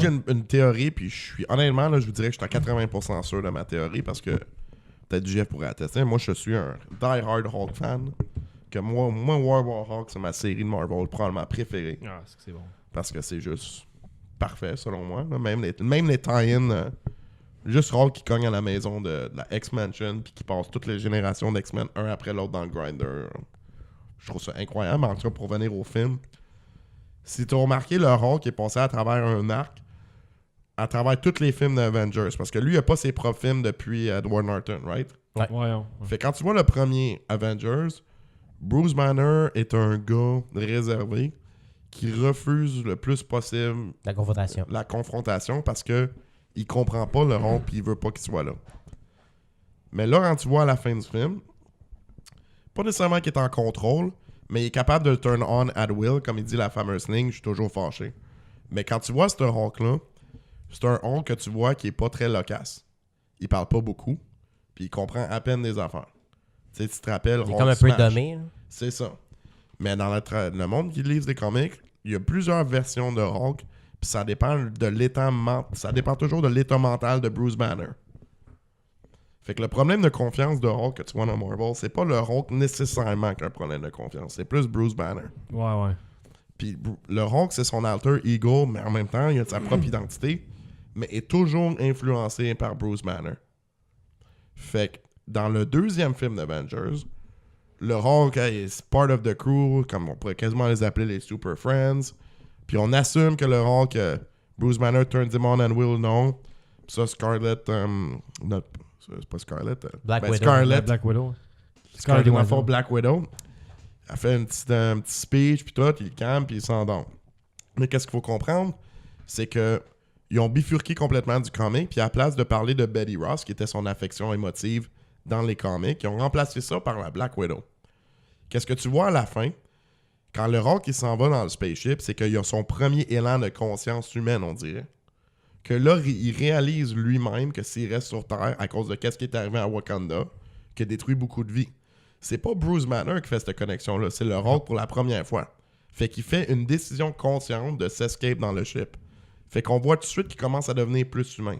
j'ai une théorie, puis je suis honnêtement, là, je vous dirais que je suis à 80% sûr de ma théorie, parce que peut-être Jeff pourrait attester. Moi, je suis un die-hard Hulk fan. Que moi, War Hulk, c'est ma série de Marvel probablement préférée. Ah, c'est bon. Parce que c'est juste parfait, selon moi. Là. Même les tie-in, juste Hulk qui cogne à la maison de la X-Mansion, puis qui passe toutes les générations d'X-Men un après l'autre dans le grinder. Je trouve ça incroyable. En tout cas, pour venir au film, si tu as remarqué, le Hulk est passé à travers un arc, à travers tous les films d'Avengers. Parce que lui, il n'a pas ses propres films depuis Edward Norton, right? Ouais. Fait quand tu vois le premier Avengers, Bruce Banner est un gars réservé qui refuse le plus possible la confrontation parce que il comprend pas le Hulk et il veut pas qu'il soit là. Mais là, quand tu vois à la fin du film, pas nécessairement qu'il est en contrôle, mais il est capable de le turn on at will, comme il dit la fameuse ligne, je suis toujours fâché. Mais quand tu vois ce Hulk-là, c'est un Hulk que tu vois qui est pas très loquace. Il parle pas beaucoup, puis il comprend à peine des affaires. Tu sais, tu te rappelles, il est comme un peu dommé. C'est ça. Mais dans le monde qui livre des comics, il y a plusieurs versions de Hulk, puis ça dépend de l'état ça dépend toujours de l'état mental de Bruce Banner. Fait que le problème de confiance de Hulk que tu vois dans Marvel, c'est pas le Hulk nécessairement qui a un problème de confiance, c'est plus Bruce Banner. Ouais. Puis le Hulk, c'est son alter ego, mais en même temps, il a sa propre identité, mais est toujours influencé par Bruce Banner. Fait que dans le deuxième film d'Avengers, le Hulk est part of the crew, comme on pourrait quasiment les appeler les Super Friends. Puis on assume que le Hulk, Bruce Banner turns him on and will know. Puis ça, Scarlett... c'est pas Scarlett. Black Widow. Scarlett. Black Widow. Scarlett Widow. Black Widow. Elle fait un petit speech, puis tout, il calme, puis il s'endort. Mais qu'est-ce qu'il faut comprendre? C'est que ils ont bifurqué complètement du comic, puis à la place de parler de Betty Ross, qui était son affection émotive dans les comics, ils ont remplacé ça par la Black Widow. Qu'est-ce que tu vois à la fin? Quand le Hulk il s'en va dans le spaceship, c'est qu'il a son premier élan de conscience humaine, on dirait. Que là, il réalise lui-même que s'il reste sur Terre à cause de ce qui est arrivé à Wakanda, qui a détruit beaucoup de vies. C'est pas Bruce Banner qui fait cette connexion-là, c'est le Hulk pour la première fois. Fait qu'il fait une décision consciente de s'escape dans le ship. Fait qu'on voit tout de suite qu'il commence à devenir plus humain.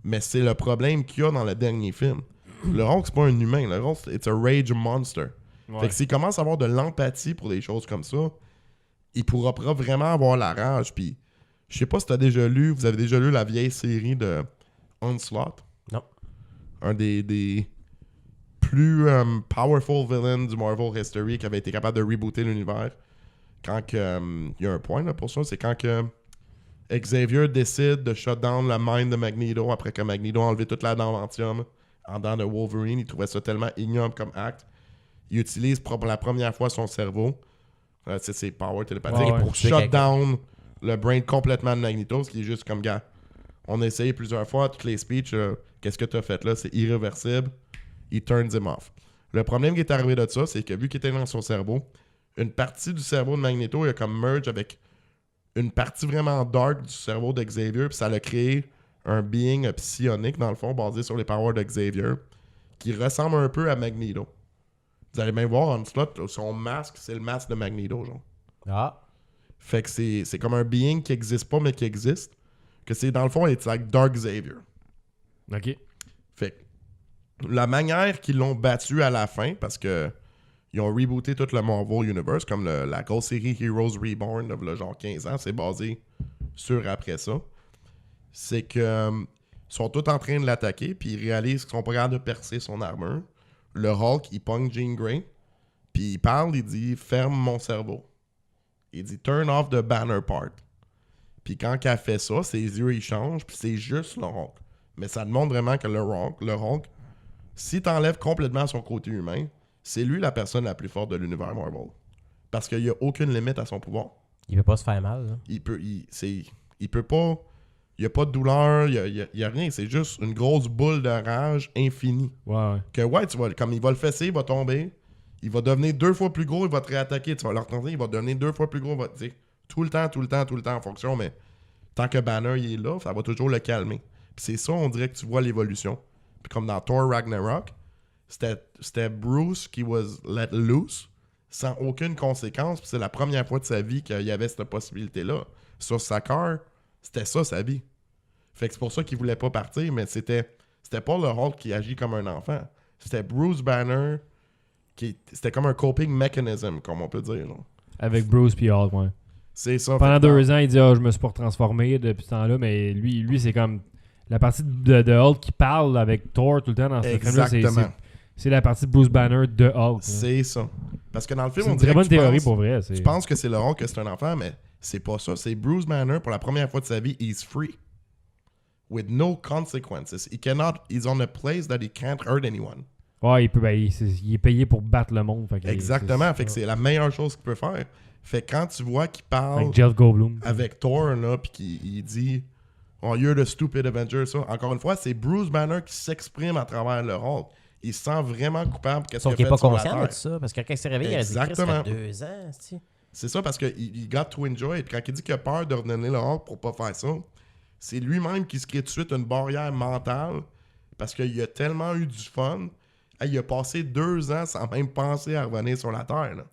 Mais c'est le problème qu'il y a dans le dernier film. Le Hulk, c'est pas un humain. Le Hulk, c'est un rage monster. Ouais. Fait que s'il commence à avoir de l'empathie pour des choses comme ça, il pourra vraiment avoir la rage. Puis, je sais pas si vous avez déjà lu la vieille série de Onslaught. Non. Un des plus powerful villains du Marvel History qui avait été capable de rebooter l'univers. Quand il y a un point là, pour ça, c'est quand que Xavier décide de shut down la mind de Magneto après que Magneto a enlevé toute l'adamantium en dents de Wolverine. Il trouvait ça tellement ignoble comme acte. Il utilise pour la première fois son cerveau, c'est ses powers télépathiques, pour shut down le brain complètement de Magneto, ce qui est juste comme, gars, on a essayé plusieurs fois, toutes les speeches, qu'est-ce que tu as fait là, c'est irréversible. Il turns him off. Le problème qui est arrivé de ça, c'est que vu qu'il était dans son cerveau, une partie du cerveau de Magneto, il a comme merge avec une partie vraiment dark du cerveau de Xavier, puis ça a créé un being psionique, dans le fond, basé sur les powers de Xavier, qui ressemble un peu à Magneto. Vous allez bien voir, Onslaught, son masque, c'est le masque de Magneto, genre. Ah. Fait que c'est comme un being qui existe pas, mais qui existe. Que c'est, dans le fond, it's like Dark Xavier. OK. Fait que la manière qu'ils l'ont battu à la fin, parce que ils ont rebooté tout le Marvel Universe, comme la grosse série Heroes Reborn, de genre 15 ans, c'est basé sur après ça. C'est que sont tous en train de l'attaquer, puis ils réalisent qu'ils sont pas capables de percer son armure. Le Hulk, il pogne Jean Grey, puis il parle, il dit « Ferme mon cerveau ». Il dit « Turn off the banner part ». Puis quand elle fait ça, ses yeux, ils changent, puis c'est juste le Hulk. Mais ça demande vraiment que le Hulk, si t'enlèves complètement son côté humain, c'est lui la personne la plus forte de l'univers Marvel. Parce qu'il n'y a aucune limite à son pouvoir. Il peut pas se faire mal, là. Il peut pas... Il n'y a pas de douleur, il n'y a rien. C'est juste une grosse boule de rage infinie. Ouais. Que tu vois, comme il va le fesser, il va tomber. Il va devenir 2 fois plus gros, il va te réattaquer. Tu vas l'entendre, il va devenir 2 fois plus gros. Il va te dire tout le temps en fonction. Mais tant que Banner il est là, ça va toujours le calmer. Puis c'est ça, on dirait que tu vois l'évolution. Puis comme dans Thor Ragnarok, c'était Bruce qui was let loose sans aucune conséquence. Puis c'est la première fois de sa vie qu'il y avait cette possibilité-là. Sur Sakaar, C'était ça, sa vie. Fait que c'est pour ça qu'il voulait pas partir, mais c'était pas le Hulk qui agit comme un enfant. C'était Bruce Banner c'était comme un coping mechanism, comme on peut dire. Là. Avec Bruce puis Hulk, ouais. C'est ça. Pendant 2 ans, il dit je me suis pas transformé depuis ce temps-là, mais lui c'est comme la partie de Hulk qui parle avec Thor tout le temps dans ce film-là. C'est la partie de Bruce Banner de Hulk. C'est ça. Parce que dans le film, c'est on une dirait très bonne que théorie pour vrai. Tu penses que c'est le Hulk que c'est un enfant, mais c'est pas ça. C'est Bruce Banner, pour la première fois de sa vie, he's free. With no consequences. He's on a place that he can't hurt anyone. Ouais, il est payé pour battre le monde. Exactement. Fait que c'est la meilleure chose qu'il peut faire. Fait que quand tu vois qu'il parle avec Jeff Goldblum, avec Thor, là, puis qu'il dit oh, you're the stupid Avenger, ça. Encore une fois, c'est Bruce Banner qui s'exprime à travers le Hulk. Il se sent vraiment coupable qu'est-ce qu'il a fait pas sur la conscient Terre. de ça, parce que quand il s'est réveillé, il a dit Chris, ça fait 2 ans. C'est ça, parce qu'il got to enjoy. Puis quand il dit qu'il a peur de redonner le Hulk pour pas faire ça, c'est lui-même qui se crée tout de suite une barrière mentale parce qu'il a tellement eu du fun. Il a passé 2 ans sans même penser à revenir sur la Terre. Là.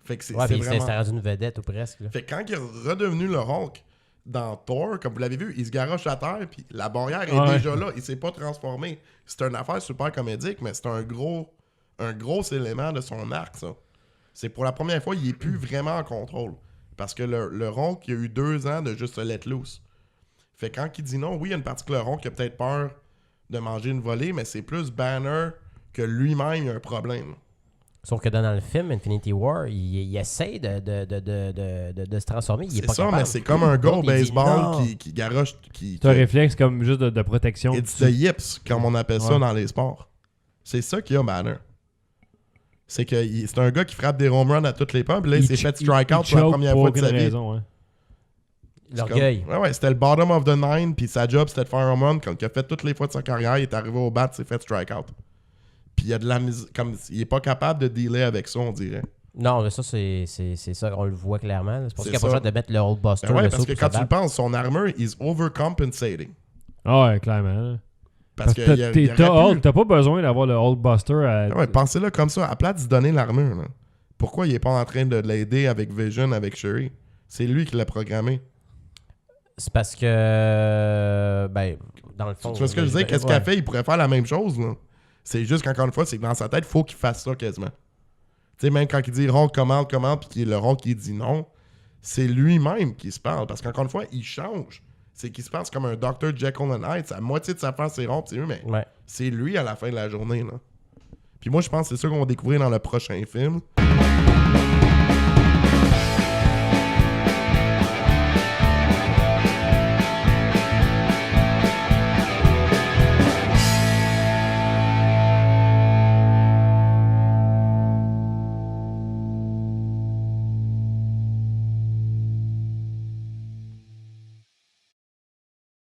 Fait que c'est vraiment... C'était rendu une vedette ou presque. Là. Fait que quand il est redevenu le Hulk dans Thor, comme vous l'avez vu, il se garoche à terre puis la barrière est déjà là. Il s'est pas transformé. C'est une affaire super comédique, mais c'est un gros élément de son arc, ça. C'est pour la première fois, il est plus vraiment en contrôle. Parce que le Hulk, il a eu 2 ans de juste se let loose. Fait que quand il dit non, oui, il y a une partie que le Hulk a peut-être peur de manger une volée, mais c'est plus Banner que lui-même il a un problème. Sauf que dans le film Infinity War, il essaie de se transformer. Il est pas ça, capable. Mais c'est comme un gars au baseball qui garoche. C'est un réflexe comme juste de protection. It's the yips, comme on appelle ça dans les sports. C'est ça qu'il y a Banner. C'est que c'est un gars qui frappe des home runs à toutes les pommes, puis là, il s'est fait strike-out pour la première fois de sa vie. Raison, ouais. L'orgueil. Ouais, c'était le bottom of the 9, puis sa job, c'était de faire un home run. Quand il a fait toutes les fois de sa carrière, il est arrivé au bat, il s'est fait strike-out. Puis il y a de la comme il est pas capable de dealer avec ça, on dirait. Non, mais ça, c'est ça, on le voit clairement. C'est pour ça qu'il a pas besoin de mettre le Old Buster. Ouais, parce que quand tu le penses, son armure, is overcompensating. Ah ouais, clairement. Parce que t'as pas besoin d'avoir le Old Buster. Ouais, pensez-le comme ça. À plat de se donner l'armure, là. Pourquoi il est pas en train de l'aider avec Vision, avec Shuri? C'est lui qui l'a programmé. C'est parce que, dans le fond... Tu vois ce que je disais? Qu'est-ce qu'il a fait? Il pourrait faire la même chose, là. C'est juste qu'encore une fois, c'est que dans sa tête, il faut qu'il fasse ça quasiment. Tu sais, même quand il dit Ron commande, puis le Ron qui dit non, c'est lui-même qui se parle. Parce qu'encore une fois, il change. C'est qu'il se passe comme un Dr. Jekyll and Hyde. La moitié de sa face, c'est rond, c'est lui, mais c'est lui à la fin de la journée, là. Puis moi, je pense que c'est ça qu'on va découvrir dans le prochain film.